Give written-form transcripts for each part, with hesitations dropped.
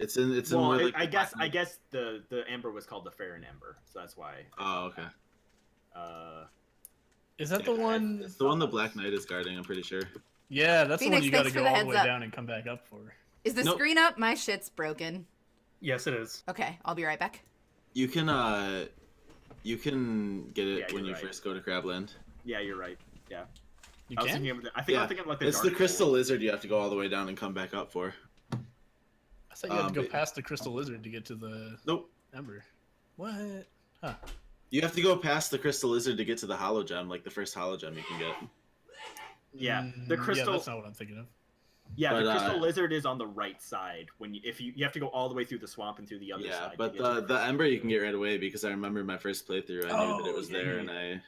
It's in. It's Well, in. Where, like, I guess the ember was called the Farron Ember, so that's why. Oh, okay. Is that the one? It's the one the Black Knight is guarding. I'm pretty sure. Yeah, that's Phoenix, the one you got to thanks for go the all the heads way up. down and come back up for. Is the Nope. screen up? My shit's broken. Yes, it is. Okay, I'll be right back. You can get it Yeah, when you you're right. first go to Crabland. Yeah, you're right. Yeah. You I was can? thinking of I think I was thinking of like the It's Dark the Crystal Souls. Lizard. You have to go all the way down and come back up for. I thought you had to go but- past the Crystal Lizard to get to the Nope. Ember. What? Huh. You have to go past the Crystal Lizard to get to the Hollow Gem, like the first Hollow Gem you can get. Yeah, the Yeah, crystal. that's not what I'm thinking of. Yeah, the But, Crystal Lizard is on the right side. When you have to go all the way through the swamp and through the other Yeah, side. but to get to the Ember you can get right away because I remember my first playthrough. I knew that it was yeah, there, yeah. and I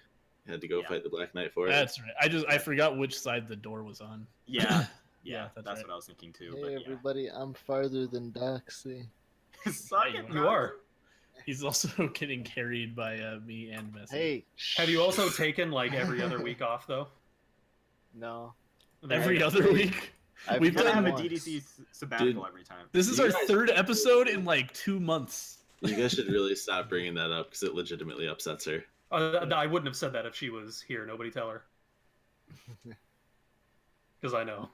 had to go Yeah. fight the Black Knight for it. That's right. I forgot which side the door was on. Yeah, Yeah, that's right. what I was thinking too. Hey but everybody, I'm farther than Doxy. yeah. Suck Yeah, it, you You are. He's also getting carried by me and Messi. Hey, Have you also taken like every other week off though? No. Every other week. I've We've You gotta done have a once. DDC sabbatical Dude. every time. This is You our guys- third episode in like 2 months. You guys should really stop bringing that up because it legitimately upsets her. I wouldn't have said that if she was here. Nobody tell her. Because I know.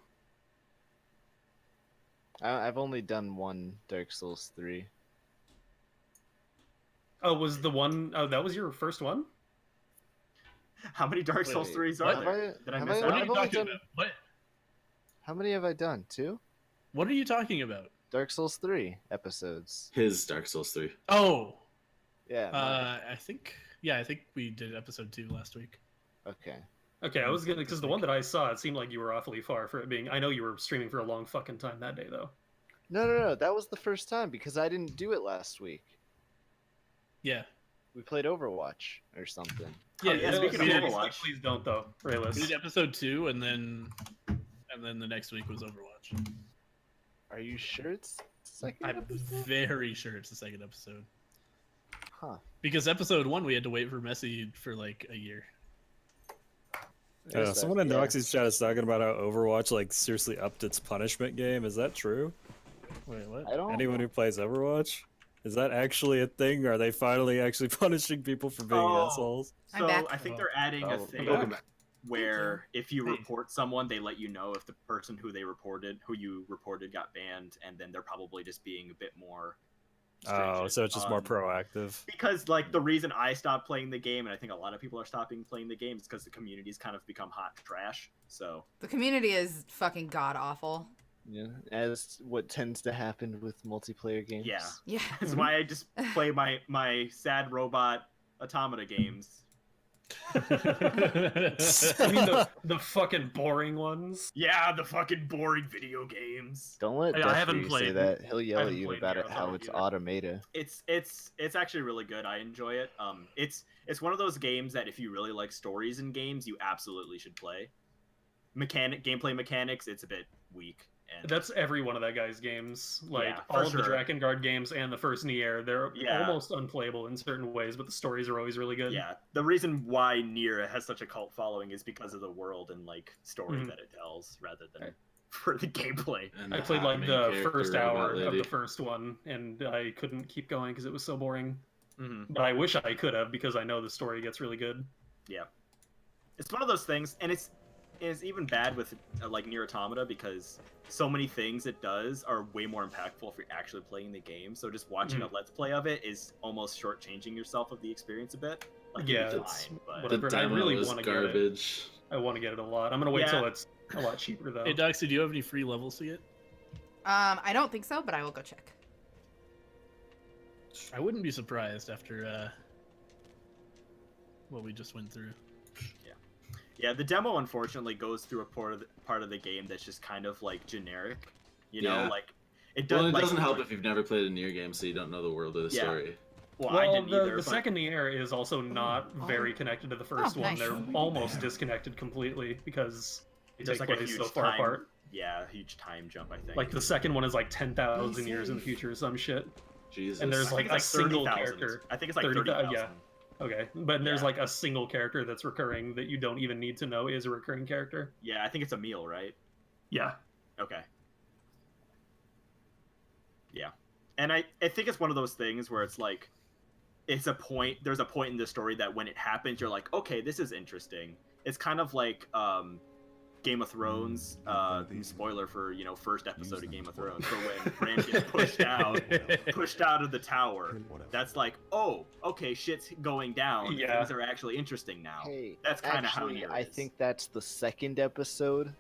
I've only done one Dark Souls 3. Oh, was the one? Oh, that was your first one? How many Dark Souls Wait, 3s what? are there? Did I Have miss I- What are out? I've you only talking done- about? What? How many have I done? 2? What are you talking about? Dark Souls 3 episodes. His Dark Souls 3. Oh, Yeah. I think we did episode 2 last week. Okay. Okay, I was gonna because the one that I saw, it seemed like you were awfully far for it being. I know you were streaming for a long fucking time that day though. No. That was the first time because I didn't do it last week. Yeah. We played Overwatch or something. Yeah, yeah, we speaking of did- Overwatch. Please don't though, we Rayless. did episode 2 and then the next week was Overwatch. Are you sure it's the second I'm episode? very sure it's the second episode. Huh. Because episode 1 we had to wait for Messi for like a year. There's that. Someone in Yeah. Doxy's chat is talking about how Overwatch like seriously upped its punishment game. Is that true? Wait, what? I don't. Anyone who plays Overwatch? Is that actually a thing? Are they finally actually punishing people for being Oh. assholes? I'm So back. I think they're adding a Oh, thing welcome back. where if you Hey. report someone, they let you know if the person who you reported got banned, and then they're probably just being a bit more. Oh, stringent so it's just more on- proactive. Because like the reason I stopped playing the game, and I think a lot of people are stopping playing the game, is because the community's kind of become hot trash. So The community is fucking god awful. Yeah, as what tends to happen with multiplayer games. yeah, Yeah. that's why I just play my sad robot automata games. I mean the fucking boring ones. Yeah, the fucking boring video games. Don't let I haven't Jeffrey say played- that. He'll yell I at haven't you played about Nier it, how Automata it's either. automated. It's actually really good. I enjoy it. It's one of those games that if you really like stories in games, you absolutely should play. Gameplay mechanics, it's a bit weak. And That's every one of that guy's games. Like Yeah, for all of the sure. Drakengard games and the first Nier, they're Yeah. almost unplayable in certain ways, but the stories are always really good. yeah, the reason why Nier has such a cult following is because of the world and like story Mhm. that it tells, rather than for the gameplay. And I the played hot like main the character first robot hour of lady. the first one, and I couldn't keep going because it was so boring. Hmm. But I wish I could have because I know the story gets really good. Yeah, it's one of those things, and it's even bad with like Nier Automata because so many things it does are way more impactful if you're actually playing the game. So just watching a let's play of it is almost shortchanging yourself of the experience a bit. Like, Yeah, it'd be it's fine, but The whatever. I demo really is want to get it. garbage. I want to get it a lot. I'm gonna wait Yeah. till it's a lot cheaper though. Hey Doxy, do you have any free levels to get? I don't think so, but I will go check. I wouldn't be surprised after what we just went through. yeah, the demo unfortunately goes through a part of the game that's just kind of like generic. You know, Yeah. like it does. Well, it like, doesn't help if you've never played a Nier game, so you don't know the world of the Yeah. story. Well, Well, I didn't either. the but- second Nier is also not Oh. very connected to the first Oh, one. nice. They're almost disconnected completely because they There's take like a place huge so far time, apart. Yeah, huge time jump. I think. Like the second one is like 10,000 years in the future or some shit. Jesus. And there's I think like it's a like single 30,000. character. I think it's like 30,000, 30,000. yeah. Okay, but there's Yeah. like a single character that's recurring that you don't even need to know is a recurring character. Yeah, I think it's a meal, right? Yeah. Okay. Yeah. And I think it's one of those things where it's like, there's a point in the story that when it happens, you're like, okay, this is interesting. It's kind of like Game of Thrones, spoiler for, first episode of Game of Thrones, so when Bran gets pushed out of the tower, that's like, oh, okay, shit's going down. Yeah. Things are actually interesting now. Hey, That's kind of how actually, Nier I is. think that's the second episode.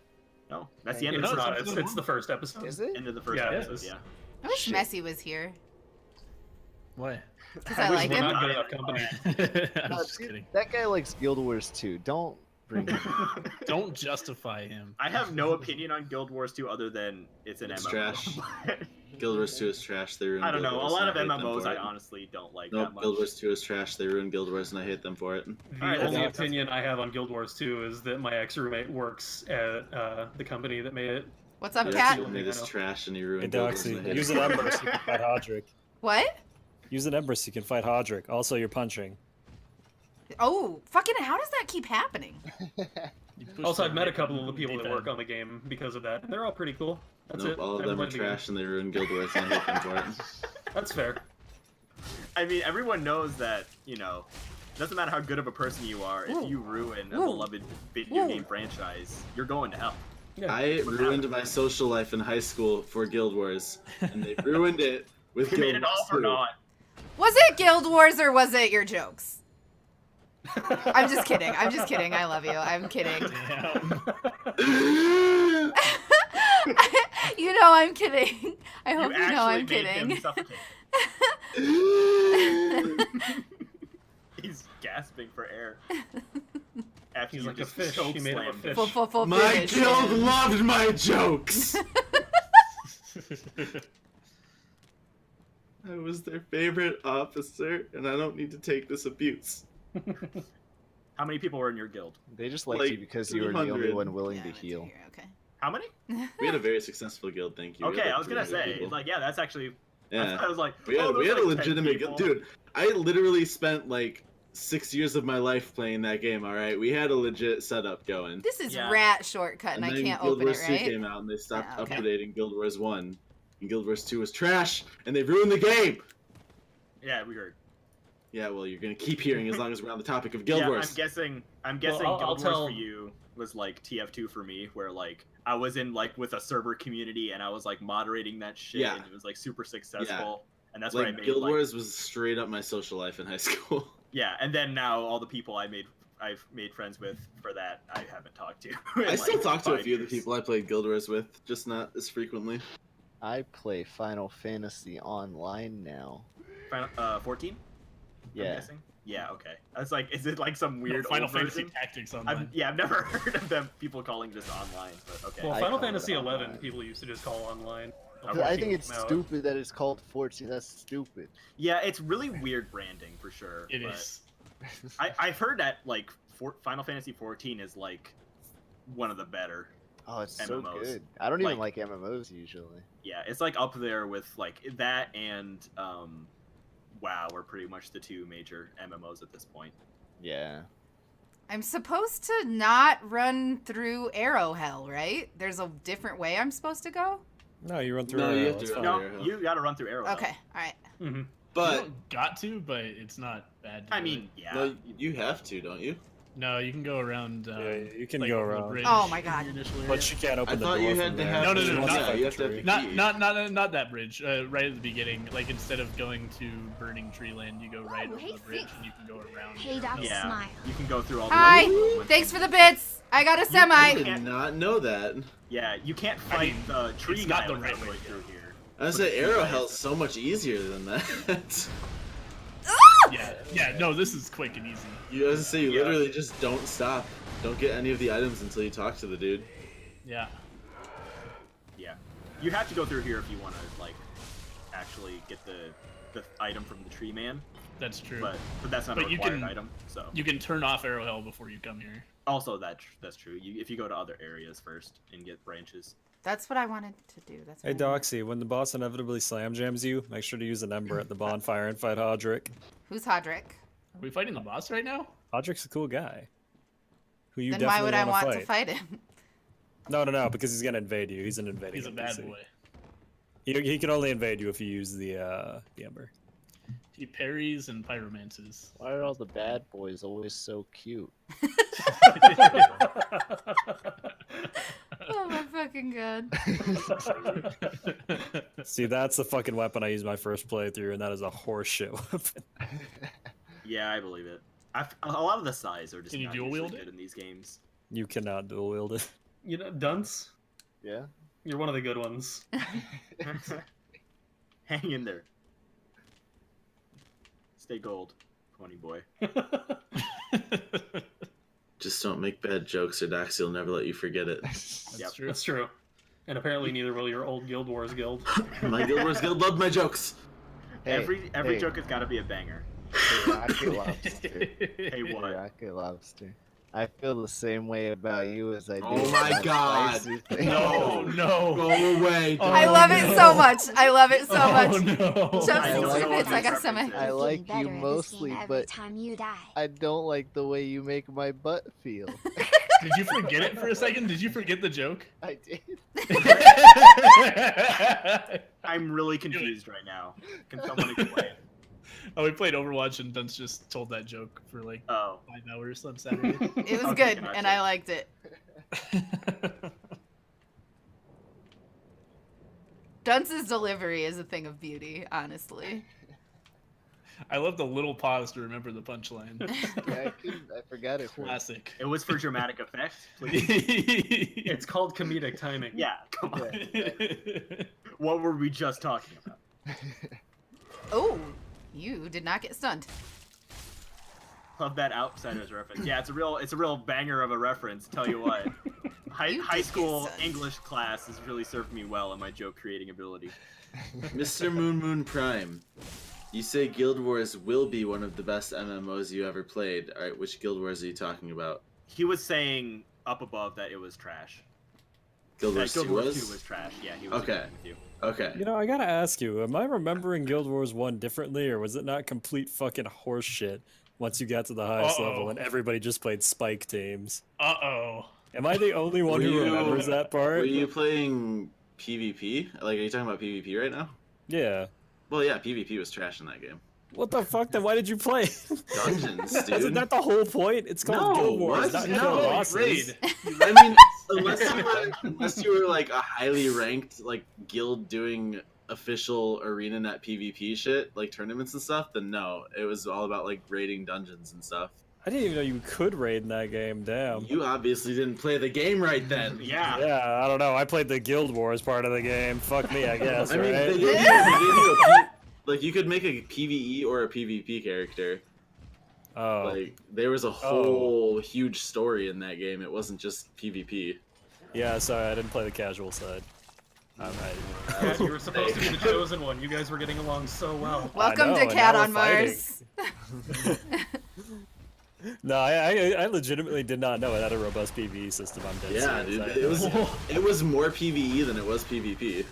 No, that's the end of It's the not. first It's the first episode. Is it? end of the first Yeah, it episode. is. Yeah. I wish Shit. Messi was here What? because I wish like We're him. not good enough company. I'm No, just dude, kidding. That guy likes Guild Wars too. Don't bring him. Don't justify him. I have no opinion on Guild Wars 2 other than it's an It's MMO. trash. Guild Wars 2 is trash. They ruined I don't Guild know. A Wars, lot and of I hate them MMOs for I it. honestly don't like Nope, that much. Guild Wars 2 is trash. They ruined Guild Wars, and I hate them for it. The Alright, only that's- opinion I have on Guild Wars 2 is that my ex-roommate works at the company that made it. What's up, He Cat? told me this trash, and he Hey, ruined Guild Wars, and I Doxy, hate use him. an Ember so you can fight Hodrick. What? Use an Ember so you can fight Hodrick. Also, you're punching. Oh, fucking! How does that keep happening? You push Also, the I've met a right couple of the people that D-pad. work on the game because of that. They're all pretty cool. That's Nope, it. all of I haven't them are played the game. trash, and they ruined Guild Wars, and I hate them for it. That's fair. I mean, everyone knows that, doesn't matter how good of a person you are, if Ooh. you ruin a Ooh. beloved video Ooh. game franchise, you're going to hell. Yeah. I ruined my social life in high school for Guild Wars, and they ruined it with You Guild made it Wars off or 2. not? Was it Guild Wars or was it your jokes? I'm just kidding. I'm just kidding. I love you. I'm kidding. Damn. You know I'm kidding. I hope you know actually I'm made him kidding. suffocate. He's gasping for air. After He's you like a just fish. choke He made him a slammed fish. Full My finish. guild loved my jokes! I was their favorite officer, and I don't need to take this abuse. How many people were in your guild? They just liked Like you because you were the only 300. one willing Yeah, to I went heal. here, okay. How many? We had a very successful guild, thank you. We had Okay, like I was gonna 300 say, people. like, yeah, that's actually. Yeah. I was like, We had, oh, we there's had a like 10 legitimate people. guild. Dude, I literally spent like 6 years of my life playing that game, alright? We had a legit setup going. This is Yeah. rat shortcut, and I then can't Guild open Wars it, 2 right? came out, and they stopped Ah, okay. updating Guild Wars 1. And Guild Wars 2 was trash, and they ruined the game! Yeah, we heard. Yeah, well, you're gonna keep hearing as long as we're on the topic of Guild Yeah, Wars. I'm guessing I'll Guild Wars tell- for you was like TF2 for me, where like I was in like with a server community and I was like moderating that shit, Yeah. and it was like super successful, and that's where I Like, made Guild like, Wars was straight up my social life in high school. yeah, and then now all the people I've made friends with for that I haven't talked to. in, I still like, talk to a 5 few of the years. people I played Guild Wars with, just not as frequently. I play Final Fantasy Online now. 14. I'm Yeah. guessing? Yeah. Okay. I was like, is it like some weird Final old Fantasy version? Tactics Online. I've never heard of them people calling this online, but okay. Well, I Final call it Fantasy 11 online. people used to just call online. Okay. I think it's Came out. stupid that it's called 14. That's stupid. Yeah, it's really weird branding for sure. It but is. I've heard that like Final Fantasy 14 is like one of the better. Oh, it's so MMOs. good. I don't even Like- like MMOs usually. Yeah, it's like up there with like that and WoW are pretty much the two major MMOs at this point. Yeah. I'm supposed to not run through Arrow Hell, right? There's a different way I'm supposed to go? No, you run through No, Arrow. you have it's to fine. run No, Arrow. you got to run through Arrow. Okay, alright. Hmm. But, You don't got to, but it's not bad. To I do mean, it. yeah. no, you have to, don't you? No, you can go around. Yeah, you can like, go over the around. bridge Oh my in God. your initial area. But you can't open I the thought door you from had to there. have. No, no, no, yeah, not- you have to have the Not, key. not that bridge. Right at the beginning, like instead of going to Burning Tree Land, you go right Oh, over hey, the bridge, Six. and you can go around. Hey, Doc, Yeah. smile. You can go through all the Hi! way. Thanks for the bits! I got a I semi! did not know that. Yeah, you can't fight mean, the tree it's guy not the without right way going to through go. here. I was say Arrow Hell's so much easier than that. Yeah, no, this is quick and easy. You as I say, you Yeah. literally just don't stop. Don't get any of the items until you talk to the dude. Yeah. Yeah, you have to go through here if you want to like actually get the item from the tree man, That's true. but that's not But a you required can- item. So You can turn off Arrow Hell before you come here. also that's true. If you go to other areas first and get branches. That's what I wanted to do. That's Hey what I wanted. Doxy, when the boss inevitably slam jams you, make sure to use an Ember at the bonfire and fight Hodrick. Who's Hodrick? Are we fighting the boss right now? Hodrick's a cool guy. Who you Then definitely why would I want want to fight him? No, because he's gonna invade you. He's an invading He's a bad NPC. boy. He can only invade you if you use the Ember. He parries and pyromances. Why are all the bad boys always so cute? Oh my fucking god. See, that's the fucking weapon I used my first playthrough, and that is a horseshit weapon. Yeah, I believe it. A lot of the size are just Can you not dual usually wield it? good in these games. You cannot dual wield it. You know, Dunce, Yeah. you're one of the good ones. Hang in there. Stay gold, pony boy. Just don't make bad jokes, or Doxy will never let you forget it. That's Yep. true. That's true. And apparently neither will your old Guild Wars guild. My Guild Wars Guild loved my jokes. Hey, Every hey, joke has got to be a banger. hey, Rocket Lobster. Hey, Hey, what? Rocket Lobster. I feel the same way about you as I do. Oh my about God. spicy things. No, no. Go away. Oh, I love it so much. I love it so Oh, much. no. Just I don't know it's what like these a semi. references I like Getting you better at this mostly, game every but time you die. I don't like the way you make my butt feel. Did you forget it for a second? Did you forget the joke? I did. I'm really confused right now. Can someone explain? Oh, we played Overwatch and Dunce just told that joke for like Oh, 5 hours on Saturday. It was Okay, good, gotcha. and I liked it. Dunce's delivery is a thing of beauty, honestly. I love the little pause to remember the punchline. Yeah, I forgot it. Classic. it was for dramatic effect. Please. It's called comedic timing. Yeah, come on. Yeah. What were we just talking about? Oh, you did not get stunned. Love that Outsiders reference. Yeah, it's a real banger of a reference. Tell you what, high You high did school get suns. English class has really served me well in my joke creating ability. Mr. Moon Prime, you say Guild Wars will be one of the best MMOs you ever played. All right, which Guild Wars are you talking about? He was saying up above that it was trash. Guild That Wars Guild 2 Wars was? 2 was trash. Yeah, he was Okay. agreeing with you. Okay. You know, I gotta ask you, am I remembering Guild Wars 1 differently, or was it not complete fucking horseshit once you got to the highest Uh-oh. level and everybody just played spike teams? Uh-oh. Am I the only one Were who you- remembers that part? Were you playing PvP? Like, are you talking about PvP right now? Yeah. Well, yeah, PvP was trash in that game. What the fuck, then why did you play? Dungeons, dude. Isn't that the whole point? It's called No, Guild Wars, what? not No, kill you bosses. raid. I mean, unless you were like a highly ranked like guild doing official arena net PvP shit, like tournaments and stuff, then no, it was all about like raiding dungeons and stuff. I didn't even know you could raid in that game, damn. You obviously didn't play the game right then. Yeah. Yeah, I don't know. I played the Guild Wars part of the game. Fuck me, I guess, I mean, right? they gave you like you could make a PvE or a PvP character. Oh, Like there was a whole huge story in that game. It wasn't just PvP. yeah, sorry, I didn't play the casual side. I'm Yeah, you were supposed to be the chosen one. You guys were getting along so well. Welcome know, to and Cat now on we're fighting. Mars. No, I legitimately did not know it had a robust PvE system. I'm dead Yeah, serious. dude, it was more PvE than it was PvP.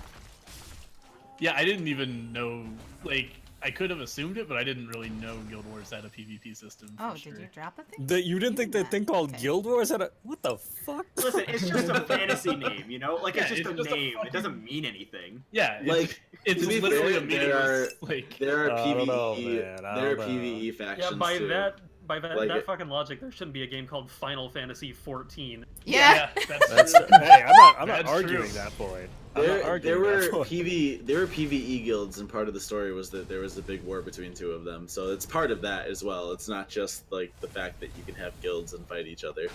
Yeah, I didn't even know, like, I could have assumed it, but I didn't really know Guild Wars had a PvP system. For Oh, sure. did you drop a thing? You didn't think that thing called Okay. Guild Wars had a... What the fuck? Listen, it's just a fantasy name, you know? Like, it's Yeah, just it's a just a name. fucking- It doesn't mean anything. Yeah, Like, it's to be literally fair, a meaningless, there are I don't know, PvE man, I there are don't know. PvE factions Yeah, by too. that Like it- fucking logic, there shouldn't be a game called Final Fantasy 14. Yeah. that's That's, true. hey, I'm not That's arguing true. that point. I'm not There arguing were that point. PvE guilds, and part of the story was that there was a big war between two of them. So it's part of that as well. It's not just like the fact that you can have guilds and fight each other.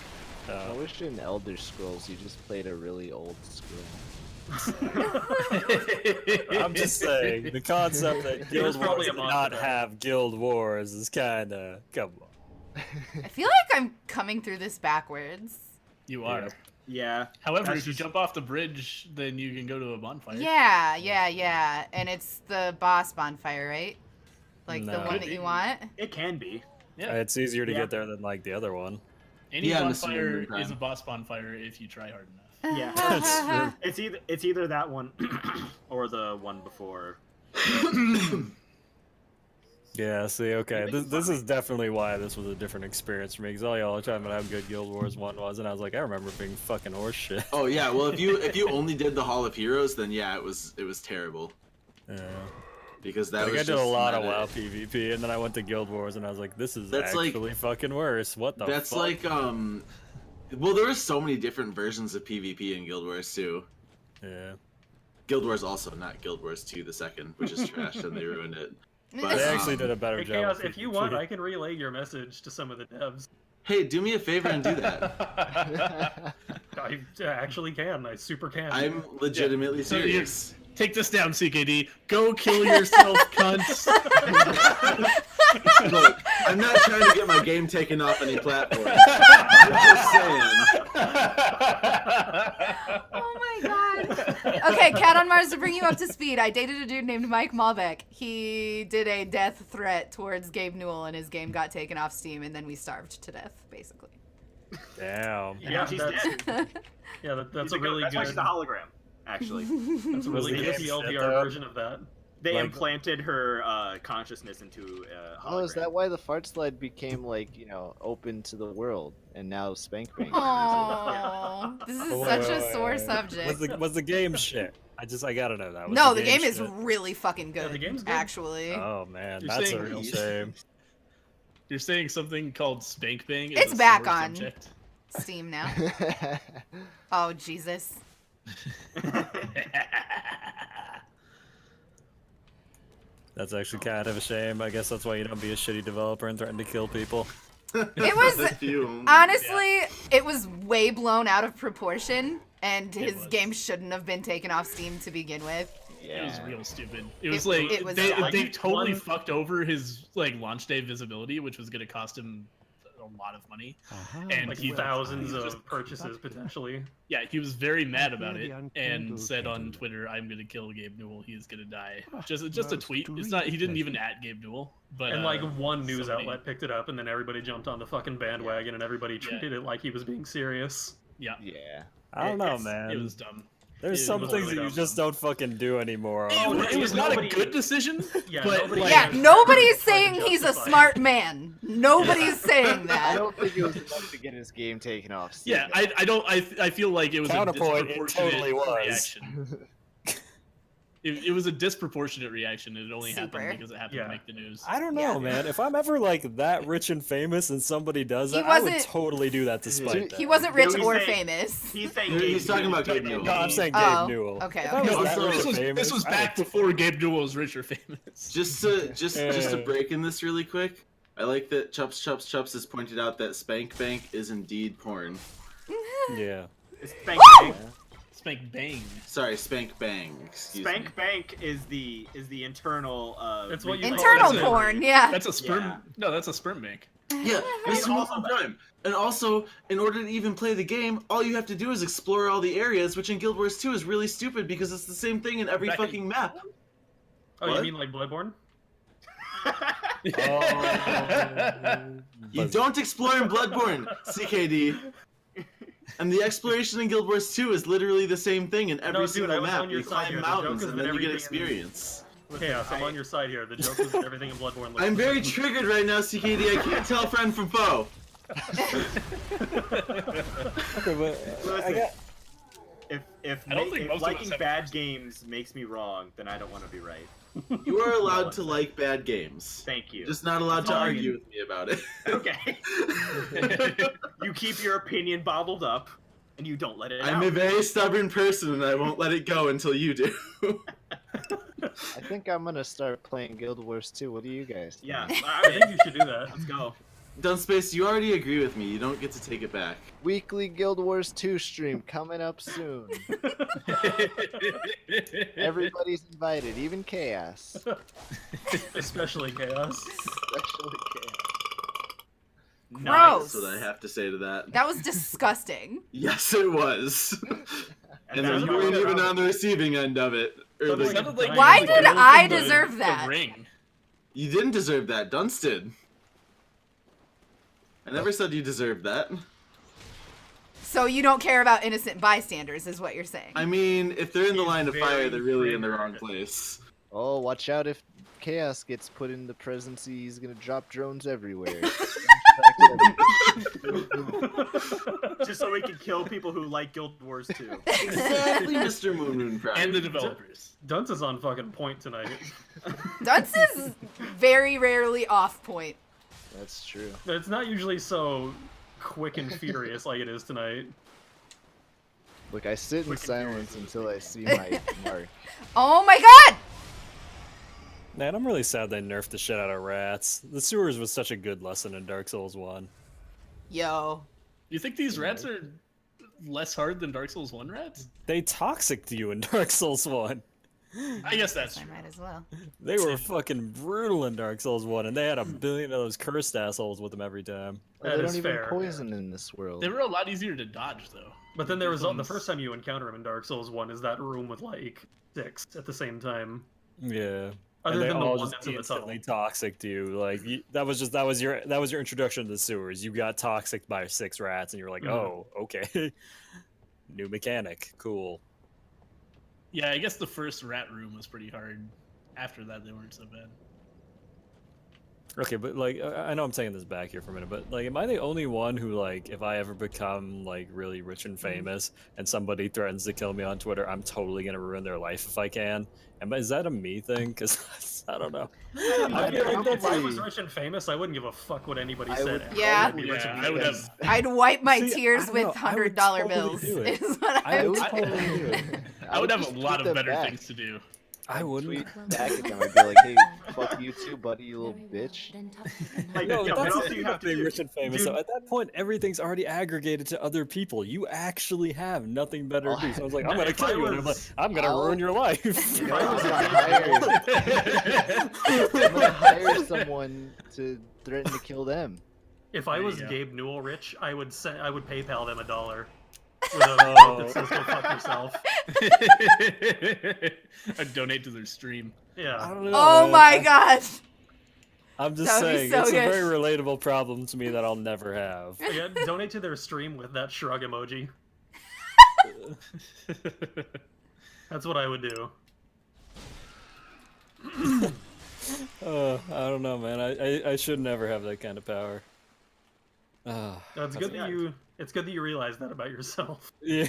I wish in Elder Scrolls you just played a really old scroll. I'm just saying, the concept that Guild probably Wars a did mod not for that. have Guild Wars is kind of... Come on. I feel like I'm coming through this backwards. You are. Yeah. However, That's if you just- jump off the bridge, then you can go to a bonfire. Yeah. And it's the boss bonfire, right? Like the No. one Could that be. you want? It can be. Yeah. It's easier to Yeah. get there than like the other one. Any Yeah, Mr. bonfire Moon Prime. is a boss bonfire if you try hard enough. Yeah. That's true. It's either that one or the one before. Yeah, see, okay, this is definitely why this was a different experience for me, because all y'all are talking about how good Guild Wars 1 was, and I was like, I remember being fucking horse shit. Oh yeah, well if you only did the Hall of Heroes, then yeah, it was terrible. Yeah. Because that Like, was I did a just lot of not WoW it. PvP, and then I went to Guild Wars, and I was like, this is That's like- actually fucking worse. What the That's fuck? like well there were so many different versions of PvP in Guild Wars 2. Yeah. Guild Wars also, not Guild Wars 2 the second, which is trash and they ruined it. But, They actually did a better Hey, job. Chaos, with if you PvP. want, I can relay your message to some of the devs. Hey, do me a favor and do that. I actually can. I super can. I'm legitimately So serious. Take this down, CKD. Go kill yourself, cunts. Look, I'm not trying to get my game taken off any platform. I'm just saying. Oh my god. Okay, Cat on Mars, to bring you up to speed, I dated a dude named Mike Malbec. He did a death threat towards Gabe Newell, and his game got taken off Steam, and then we starved to death, basically. Damn. Yeah, She's that's, dead. yeah, that's She's a really that's why good. she's a hologram, actually. That's a Was really the good game TLDR set up? version of that. They Like- implanted her consciousness into a hologram. Oh, is that why the fart slide became like, open to the world and now Spank Bang? Oh, this is Wait, such wait, a wait, sore wait. subject. Was the game shit? I gotta know that. Was No, the game is shit? really fucking good. Yeah, the game's good. Actually. Oh man, You're that's a saying- real shame. You're saying something called Spank Bang is It's a back sore on. subject? Steam now. Oh, Jesus. That's actually kind of a shame. I guess that's why you don't be a shitty developer and threaten to kill people. It was If you- honestly, it was way blown out of proportion, and It his was. game shouldn't have been taken off Steam to begin with. It was Yeah. real stupid. It was It- like it was they dumb. totally One- fucked over his like launch day visibility, which was gonna cost him a lot of money. And Like he thousands just- of purchases potentially. Yeah, he was very mad about it and said on Twitter, "I'm gonna kill Gabe Newell. He's gonna die." Just a tweet. It's not. He didn't even at Gabe Newell. But And like one news somebody- outlet picked it up, and then everybody jumped on the fucking bandwagon, and everybody treated it like he was being serious. Yeah, Yeah. I don't know, it's- man. It was dumb. There's it some was things really that you dumb. just don't fucking do anymore. It was not a nobody- good decision. Yeah, but nobody- like, Yeah, Yeah, nobody's try to saying he's a justify it. smart man. Nobody's saying I that. don't think it was enough to get his game taken off Steam. Yeah, I don't. I feel like it was Counterpoint, a it disproportionate totally was. reaction. It was a disproportionate reaction. It only Super. happened because it happened Yeah. to make the news. I don't know, Yeah. man. If I'm ever like that rich and famous and somebody does He that, I would wasn't- totally do that to spite them. He wasn't rich he's or saying- famous. He's saying He's talking about Gabe Newell. No, I'm saying Gabe Oh, Newell. okay, If okay. I was No, that so rich this or was famous, this was I back would- before Gabe Newell was rich or famous. Just to break in this really quick, I like that Chups has pointed out that Spank Bank is indeed porn. Yeah. Spank Woo! Bank. Spank Bang. Sorry, Spank Bang. Excuse me. Spank Bank is the internal. That's what you replay. Internal That's a- porn, yeah. That's a sperm. Yeah. No, that's a sperm bank. Yeah, Mr. also Multiple Time. And also, in order to even play the game, all you have to do is explore all the areas, which in Guild Wars 2 is really stupid because it's the same thing in every Right. fucking map. Oh, you What? mean like Bloodborne? You don't explore in Bloodborne, CKD. And the exploration in Guild Wars 2 is literally the same thing in every No, dude, I single was map. on your You side climb here. The mountains joke is and that then you get everything in- experience. Chaos, I'm on your side here. The joke is that everything in Bloodborne looks I'm the very same. triggered right now, CKD. I can't tell friend from foe. Okay, but I Listen, got. if I don't think most of us liking have bad interest. games makes me wrong, then I don't want to be right. You are allowed to like bad games. Thank you. Just not allowed to Fine. argue with me about it. Okay. You keep your opinion bottled up, and you don't let it I'm out. a very stubborn person and I won't let it go until you do. I think I'm gonna start playing Guild Wars 2. What do you guys think? Yeah, I think you should do that. let's go. Dunspace, you already agree with me. You don't get to take it back. Weekly Guild Wars 2 stream coming up soon. Everybody's invited, even Chaos. Especially Chaos. Especially Chaos. Gross. That's what I have to say to that. That was disgusting. Yes, it was. And then that's you why weren't we're even proud. on the receiving end of it. Or Sounds the- like Sounded like Why the did girl I from deserve the that? Ring. You didn't deserve that. Dunce did. I never said you deserved that. So you don't care about innocent bystanders, is what you're saying. I mean, if they're in the He's line of fire, very they're really in the triggered. wrong place. Oh, watch out if Chaos gets put in the presidency, he's gonna drop drones everywhere. Just so we can kill people who like Guild Wars too. Exactly, Mr. Moon Prime. And the developers. Dunce is on fucking point tonight. Dunce is very rarely off point. That's true. But it's not usually so quick and furious like it is tonight. Look, I sit in Quick and silence furious. until I see my mark. Oh my god! Man, I'm really sad they nerfed the shit out of rats. The sewers was such a good lesson in Dark Souls 1. Yo. You think these rats are less hard than Dark Souls 1 rats? They toxic to you in Dark Souls 1. I guess that's I true. might as well. They were fucking brutal in Dark Souls 1, and they had a billion of those cursed assholes with them every time. Well, That they is don't even fair. poison in this world. They were a lot easier to dodge, though. But then there was These the ones- first time you encounter him in Dark Souls 1 is that room with like 6 at the same time. Yeah. Other And they than the all one just that's in the instantly tunnel. toxic to you. Like that was your introduction to the sewers. You got toxic by 6 rats, and you're like, Mhm. oh, okay, new mechanic, cool. Yeah, I guess the first rat room was pretty hard. After that, they weren't so bad. Okay, but like I know I'm taking this back here for a minute, but like, am I the only one who like, if I ever become like really rich and famous, and somebody threatens to kill me on Twitter, I'm totally gonna ruin their life if I can? Is that a me thing? Because I don't know. I feel like If I was that's rich and famous, I wouldn't give a fuck what anybody I said. would Yeah. I'd be rich and Yeah, I would famous. have. I'd wipe my See, tears I don't with know, I would $100 totally bills. do it. Is what I I would would totally do. do it. I would have just a lot tweet of them better back. things to do. I wouldn't. Tweet back at them. I'd be like, hey, fuck you too, buddy, you little bitch. Like, No, yeah, what that's else the do thing you about have to being do? rich and famous. Dude. So at that point, everything's already aggregated to other people. You actually have nothing better to do. So I was like, I'm gonna If I kill you, and I'm like, was- I'm gonna ruin your life. If I was I'm gonna hire someone to threaten to kill them. If I There was you go. Gabe Newell rich, I would PayPal them $1 with a note that says "Go fuck yourself." I'd donate to their stream. I Yeah. don't know. Oh man. my gosh. I'm just That would be saying, so it's good. a very relatable problem to me that I'll never have. Yeah, donate to their stream with that shrug emoji. That's what I would do. I don't know, man. I should never have that kind of power. It's good that you. It's good that you realize that about yourself. Yeah.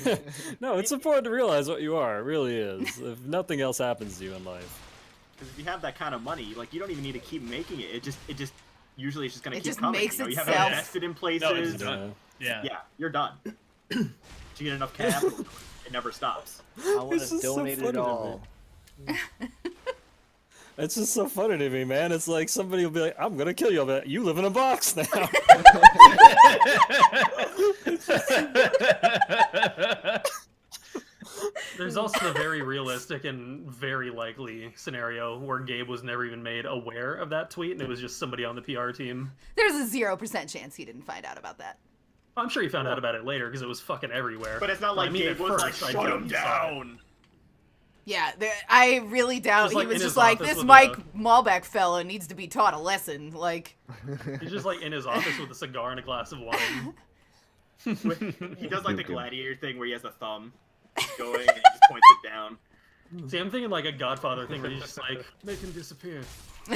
No, it's important to realize what you are. It really is. If nothing else happens to you in life. Because if you have that kind of money, like you don't even need to keep making it. It just usually it's just gonna It keep just coming. makes You know, you have itself. it invested in places. No, it's done. Yeah. Yeah, you're done. You get enough capital, it never stops. I want This to is so donate funny it to me. all. It's just so funny to me, man. It's like somebody will be like, I'm gonna kill you. I'll be like, you live in a box now. There's also the very realistic and very likely scenario where Gabe was never even made aware of that tweet, and it was just somebody on the PR team. There's a 0% chance he didn't find out about that. I'm sure he found out about it later because it was fucking everywhere. But it's not like I mean, Gabe at was like, first, I shut doubt him he saw it. down. Yeah, I really doubt Just, like, he was in just his like, office this with Mike Malbec fella needs to be taught a lesson. Like, He's just like in his office with a cigar and a glass of wine. He does like the gladiator thing where he has the thumb going and he just points it down. See, I'm thinking like a Godfather thing where he's just like, make him disappear. I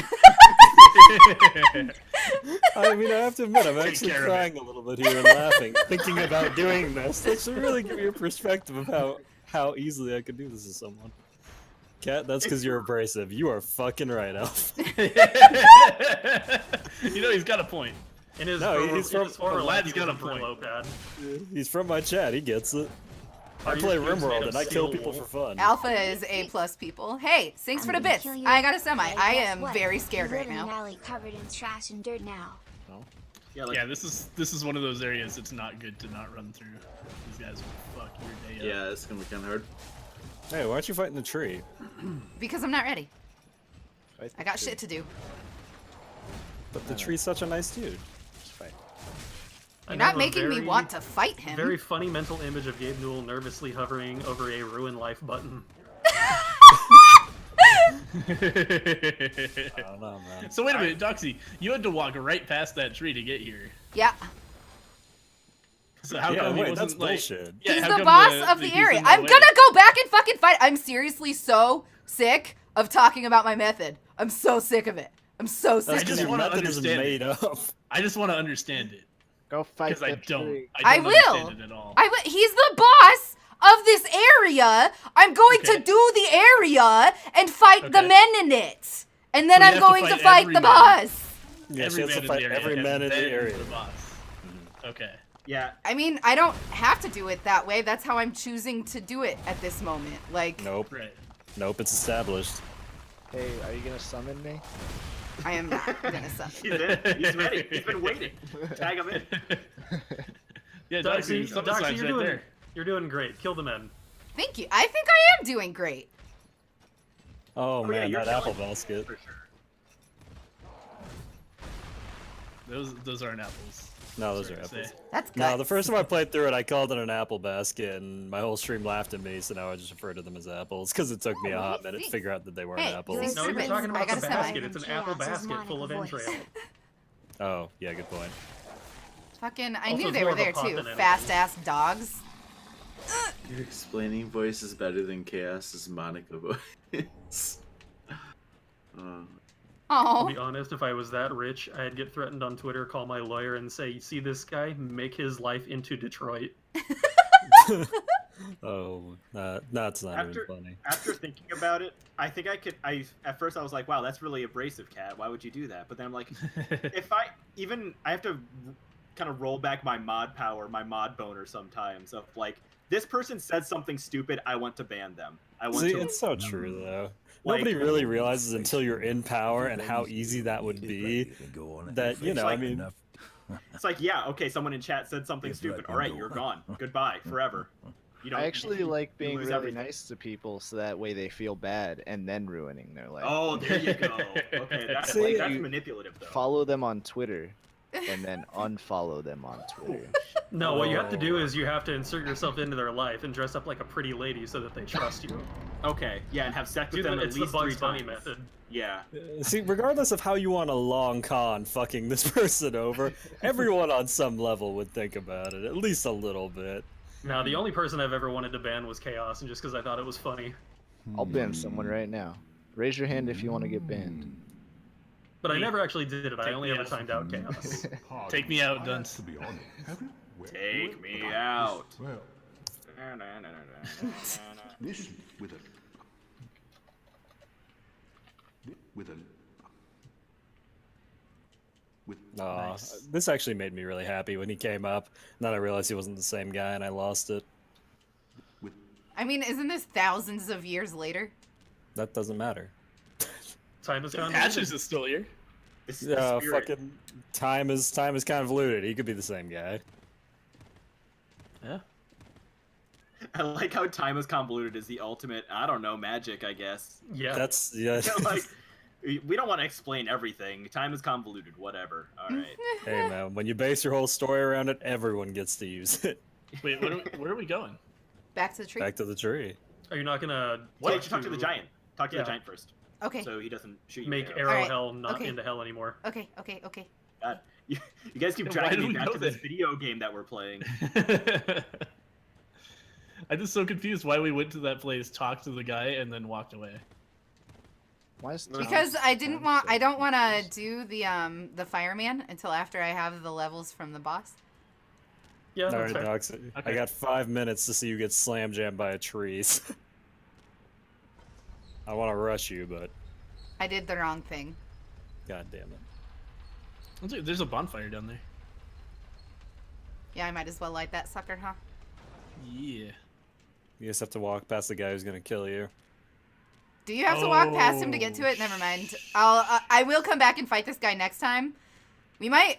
mean, I have to admit, I'm actually care of crying a little bit here and laughing, thinking about doing this. That should really give you a perspective of how easily I could do this to someone. Cat, that's because you're abrasive. You are fucking right, Elf. You know, he's got a point. In his No, former, he's in his from- former the life, lad's he was got a a point. Brillo pad. He's from my chat. He gets it. I Are you- play he was made RimWorld of and I kill steel people wool? for fun. Alpha is A+ people. Hey, thanks for the bits. I got a semi. I am very scared right now. Alley covered in trash and dirt now. Yeah, like Yeah, this is one of those areas it's not good to not run through. These guys will fuck your day up. Yeah, it's gonna be kind of hard. Hey, why aren't you fighting the tree? Because I'm not ready. I got shit to do. But the tree's such a nice dude. I You're not have a making me very- want to fight him. Very funny mental image of Gabe Newell nervously hovering over a ruin life button. I don't know, man. So wait a minute, Doxy, you had to walk right past that tree to get here. Yeah. So how Yeah, come he wait, wasn't that's like? bullshit. Yeah, He's how the come boss of the he's area. in the I'm way? gonna go back and fucking fight. I'm seriously so sick of talking about my method. I'm so sick of it. I'm so sick I of just it. want to method is understand made it. up. I just want to understand it. Go fight Because I the don't. tree. I I don't will. understand it at all. He's the boss of this area. I'm going to Okay. do the area and fight the Okay. men in it. And then So you I'm have to going to fight fight every the man. boss. Yeah, Every she has man to in fight the area. every and man in the then area. The boss. Okay. Yeah. I mean, I don't have to do it that way. That's how I'm choosing to do it at this moment. Like, Nope. Right. Nope, it's established. Hey, are you gonna summon me? I am not gonna suck. He's in. He's ready. He's been waiting. Tag him in. Yeah, Doxy, Doxy, Doxy, you're right you're doing great. Kill the men. Thank you. I think I am doing great. Oh, yeah, man, you're that apple killing- basket. For sure. Those aren't apples. No, those are Sorry to apples. say. That's good. No, the first time I played through it, I called it an apple basket, and my whole stream laughed at me, so now I just refer to them as apples, because it took me a hot minute to figure out that they weren't Hey, apples. these No, you're ribbons, talking I about gotta the say, basket. It's an apple Chaos' basket full of Monica entrails. Oh, yeah, good point. Fucking, I Also, knew it's they more were of a there pot too. than anything. Fast ass dogs. Your explaining voice is better than Chaos's Monica voice. I'll Oh. be honest, if I was that rich, I'd get threatened on Twitter, call my lawyer, and say, "You see this guy? Make his life into Detroit." Oh, that's not After- even funny. After thinking about it, I think I could. At first I was like, "Wow, that's really abrasive, Cat. Why would you do that?" But then I'm like, if I have to kind of roll back my mod power, my mod boner sometimes of like, this person said something stupid, I want to ban them. I want See, to. it's so true, though. Like- Nobody really realizes until you're in power and how easy that would be. That, you know, I mean... It's like, yeah, okay, someone in chat said something stupid. All right, you're gone. Goodbye forever. You I actually like being lose really everything. nice to people so that way they feel bad and then ruining their life. Oh, there you go. Okay, that's See, that's you manipulative though. Follow them on Twitter and then unfollow them on Twitter. No, what you have to do is you have to insert yourself into their life and dress up like a pretty lady so that they trust you. Okay, yeah, and have sex with Dude, them at it's the least Bugs 3 Bunny times. method. Yeah. See, regardless of how you want a long con fucking this person over, everyone on some level would think about it, at least a little bit. Now, the only person I've ever wanted to ban was Chaos, and just because I thought it was funny. I'll ban someone right now. Raise your hand if you want to get banned. But I never actually did it. I only ever timed out Chaos. Take me out, Dunce. To be honest. Take me out. Well, listen, with Aw, Nice. this actually made me really happy when he came up. And then I realized he wasn't the same guy, and I lost it. I mean, isn't this thousands of years later? That doesn't matter. Time is gone. Patches is still here. This is the spirit. Fucking time is convoluted. He could be the same guy. Yeah. I like how time is convoluted is the ultimate, I don't know, magic, I guess. Yeah. That's yeah. Like, we don't want to explain everything. Time is convoluted, whatever. All right. Hey man, when you base your whole story around it, everyone gets to use it. Wait, where are we going? Back to the tree. Back to the tree. Are you not gonna Talk to the giant. Talk to Yeah. the giant first. Okay. So he doesn't shoot you. make with Arrow Alright, Hell not okay. into hell anymore? Okay. God, you guys keep Why dragging do me we back go to this there? video game that we're playing. I'm just so confused why we went to that place, talked to the guy, and then walked away. Why is Because I don't want to do the fireman until after I have the levels from the boss. Yeah, All that's right, fair. Doxy. I Okay. got 5 minutes to see you get slam jammed by a tree. I want to rush you, but I did the wrong thing. god damn it. Dude, there's a bonfire down there. Yeah, I might as well light that sucker, huh? Yeah. You just have to walk past the guy who's gonna kill you. Do you have to walk past him to get to it? Never mind. I will come back and fight this guy next time. We might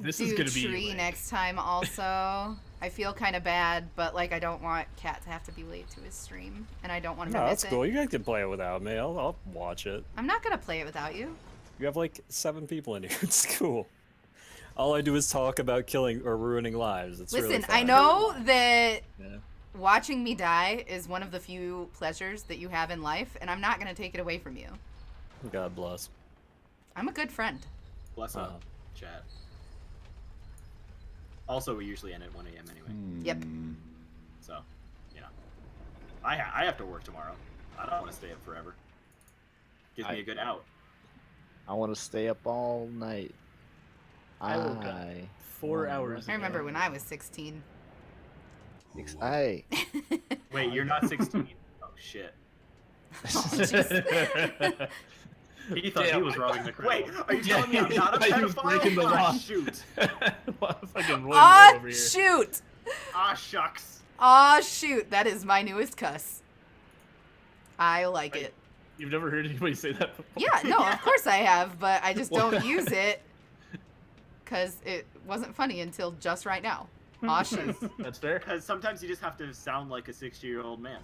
this do is gonna be, tree like- next time also. I feel kind of bad, but like I don't want Cat to have to be late to his stream, and I don't want him No, to that's miss cool. it. You guys can play it without me. I'll watch it. I'm not gonna play it without you. You have like 7 people in here. It's cool. All I do is talk about killing or ruining lives. It's really Listen, fun. I know that Yeah. watching me die is one of the few pleasures that you have in life, and I'm not gonna take it away from you. God bless. I'm a good friend. Bless up, chat. Also, we usually end at 1 a.m. anyway. Yep. So, you know. I have to work tomorrow. I don't want to stay up forever. Gives me a good out. I want to stay up all night. I woke up 4 hours I ago. remember when I was 16. Hey. Wait, you're not 16. Oh shit. He thought he was robbing the crowd. Wait, are you telling me I'm not a He was breaking the pedophile? law. Ah, shoot. Fucking William Aw, over here. shoot! Ah, shucks. Aw, shoot. That is my newest cuss. I like it. You've never heard anybody say that before? Yeah, no, of course I have, but I just don't use it because it wasn't funny until just right now. Aw, shoot. That's fair. Because sometimes you just have to sound like a 60-year-old man.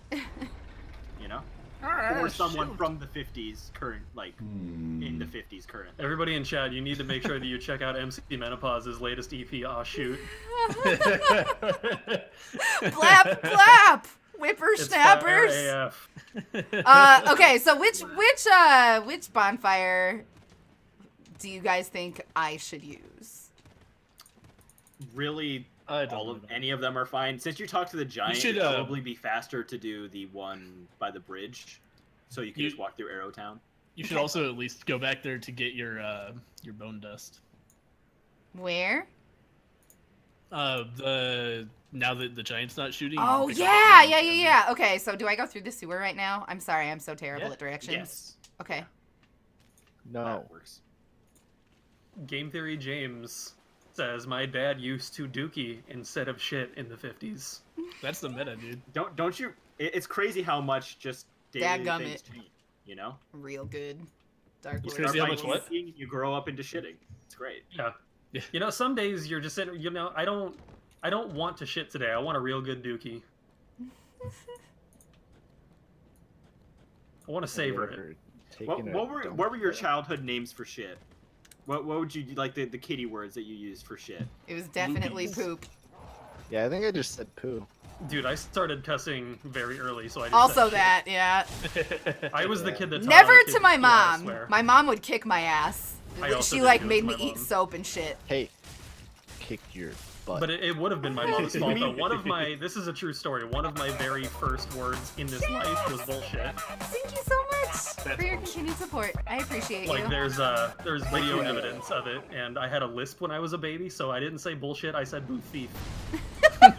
You know? Ah, Or someone shoot. from the 50s, current, like, in the 50s current. Everybody in chat, you need to make sure that you check out MC Menopause's latest EP, Aw Shoot. Blap, blap! It's fire Whippersnappers! AF. Okay, so which bonfire do you guys think I should use? Really, I don't all know. of any of them are fine. Since you talked to the giant, should, it'd probably be faster to do the one by the bridge, so you can just walk through Arrowtown. You should also at least go back there to get your bone dust. Where? Now that the giant's not shooting. you Oh, can pick up yeah, the yeah, bone yeah, yeah. Okay, so do I go through the sewer right now? I'm sorry, I'm so terrible Yeah. at directions. Yes, Okay. No. that works. Game Theory James says, my dad used to dookie instead of shit in the 50s. That's the meta, dude. Don't you? It's crazy how much just daily Dadgummit. things change. You know, Real good. Dark you Lord. crazy start how by much what? eating, you grow up into shitting. It's great. Yeah. Yeah. You know, some days you're just sitting, you know, I don't want to shit today. I want a real good dookie. I want to savor it. What were your childhood names for shit? What would you like the kitty words that you used for shit? It was definitely Loopies. poop. Yeah, I think I just said poo. Dude, I started cussing very early, so I just Also said that, yeah. shit. I was the kid that taught Never other to kids my to how to mom. swear. My mom would kick my ass. I also She did like do it made to me my eat mom. soap and shit. Hey, kick your butt. But it would have been my mom's fault, though. This is a true story. One of my very first words in this life was bullshit. Thank you so much for your continued support. I appreciate Like, you. there's video evidence of it, and I had a lisp when I was a baby, so I didn't say bullshit, I said boo thief. That's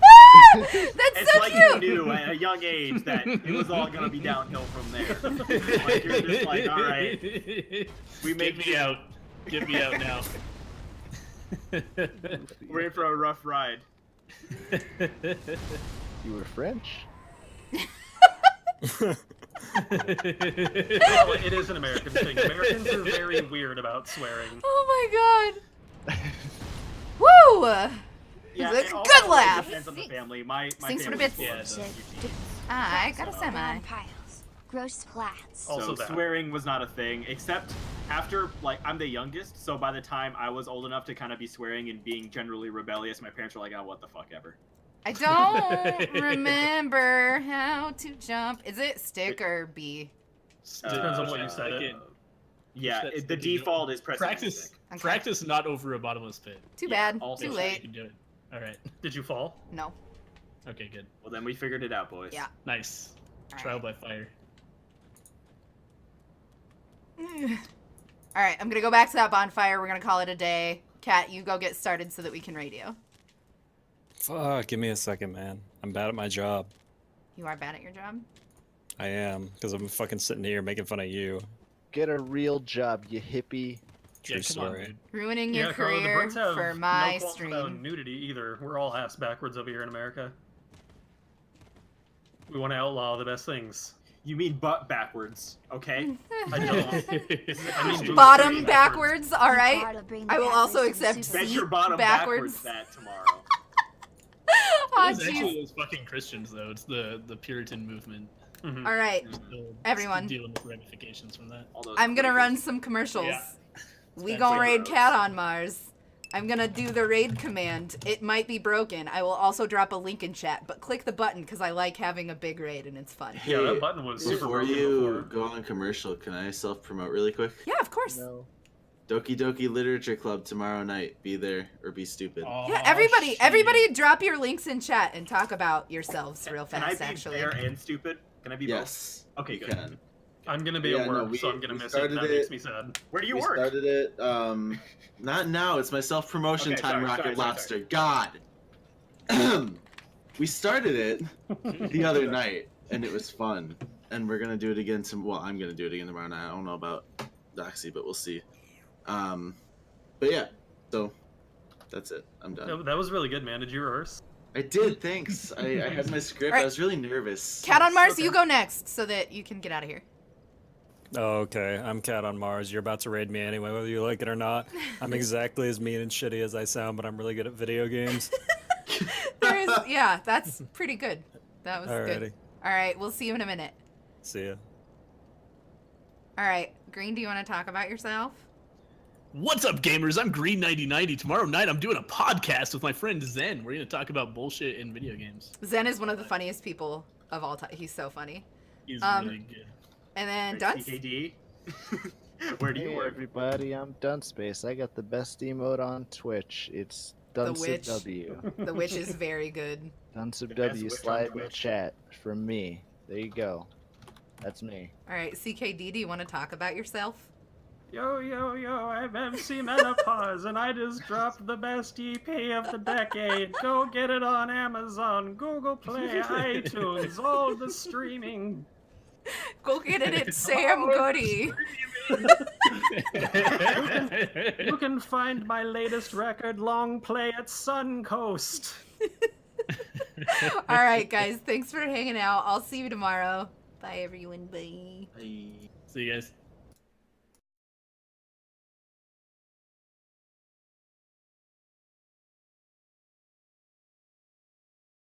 It's so like cute. you knew at a young age that it was all gonna be downhill from there. Like you're just like, all right, we Get make me out. Get me out now. we're in for a rough ride. You were French? Well, it is an American thing. Americans are very weird about swearing. Oh my god. Woo! Yeah, It's a and also, good it laugh. depends on the family. My Thanks for the family's bits. full of Yeah, Eugene. I got a semi. Brown piles. Gross plants. Also So that. swearing was not a thing, except after, like, I'm the youngest, so by the time I was old enough to kind of be swearing and being generally rebellious, my parents were like, oh, what the fuck ever. I don't remember how to jump. Is it stick or B? Depends on what you said it. Again, Yeah, That's the the deal. default is pressing practice. stick. Okay. Practice not over a bottomless pit. Too Yeah, bad. also Too you You late. can do it. All right. Did you fall? No. Okay, good. Well, then we figured it out, boys. Yeah. Nice. All Trial right. by fire. All right, I'm gonna go back to that bonfire. We're gonna call it a day. Kat, you go get started so that we can radio. Fuck, give me a second, man. I'm bad at my job. You are bad at your job. I am, because I'm fucking sitting here making fun of you. Get a real job, you hippie. True Yeah, come on, story. dude. Ruining your Carlo, the career Brits have for no my qualms about stream. nudity either. We're all ass backwards over here in America. We want to outlaw the best things. You mean butt backwards, okay? I don't. I mean, Bottom boobs backwards, all right. Bart'll bring I will the also backwards to the accept super- Bet seat your bottom backwards. backwards that tomorrow. Oh, It's actually jeez. those fucking Christians, though. It's the Puritan movement. Mhm. All right, They're still Everyone. dealing with ramifications from that. All those I'm gonna crazy- run some commercials. Yeah. We That's gonna pretty raid gross. Cat on Mars. I'm gonna do the raid command. It might be broken. I will also drop a link in chat, but click the button because I like having a big raid and it's fun. Yeah, Hey, that button was super Before broken you before. go on commercial, can I self-promote really quick? Yeah, of course. No. Doki Doki Literature Club tomorrow night. Be there or be stupid. Oh, Yeah, everybody shit. drop your links in chat and talk about yourselves real Can I fast, be actually. fair and stupid? Can I be Yes. Okay, You good. can. I'm gonna be Yeah, at no, work, so I'm gonna we miss it. That started makes it- me sad. Where do you We work? started it. Not now. It's my self-promotion Okay, time, sorry, Rocket sorry. Lobster. God. We started it the other night, and it was fun. And we're gonna do it again. Well, I'm gonna do it again tomorrow night. I don't know about Doxy, but we'll see. But yeah. So that's it. I'm done. That was really good, man. Did you rehearse? I did. Thanks. I had my script. Alright. I was really nervous. Cat on Mars, Okay. you go next so that you can get out of here. Oh, okay, I'm Cat on Mars. You're about to raid me anyway, whether you like it or not. I'm exactly as mean and shitty as I sound, but I'm really good at video games. Yeah, that's pretty good. That was Alrighty. good. All right, we'll see you in a minute. See ya. All right, Green, do you want to talk about yourself? What's up, gamers? I'm Green9090. Tomorrow night, I'm doing a podcast with my friend Zen. We're gonna talk about bullshit in video games. Zen is one of the funniest people of all time. He's so funny. He's really good. And then Dunce. CKD. Where do you Hey work? everybody, I'm Dunce. I got the best emote on Twitch. It's Dunce Witch. W. The witch is very good. Dunce The best W. witch on Slide in Twitch. chat from me. There you go. That's me. All right, CKD, do you want to talk about yourself? Yo, I'm MC Menopause, and I just dropped the best EP of the decade. Go get it on Amazon, Google Play, iTunes, all the streaming. Go get it at Sam Goody. You can find my latest record, Long Play, at Suncoast. All right, guys, thanks for hanging out. I'll see you tomorrow. Bye, everyone. Bye. Bye. See you guys.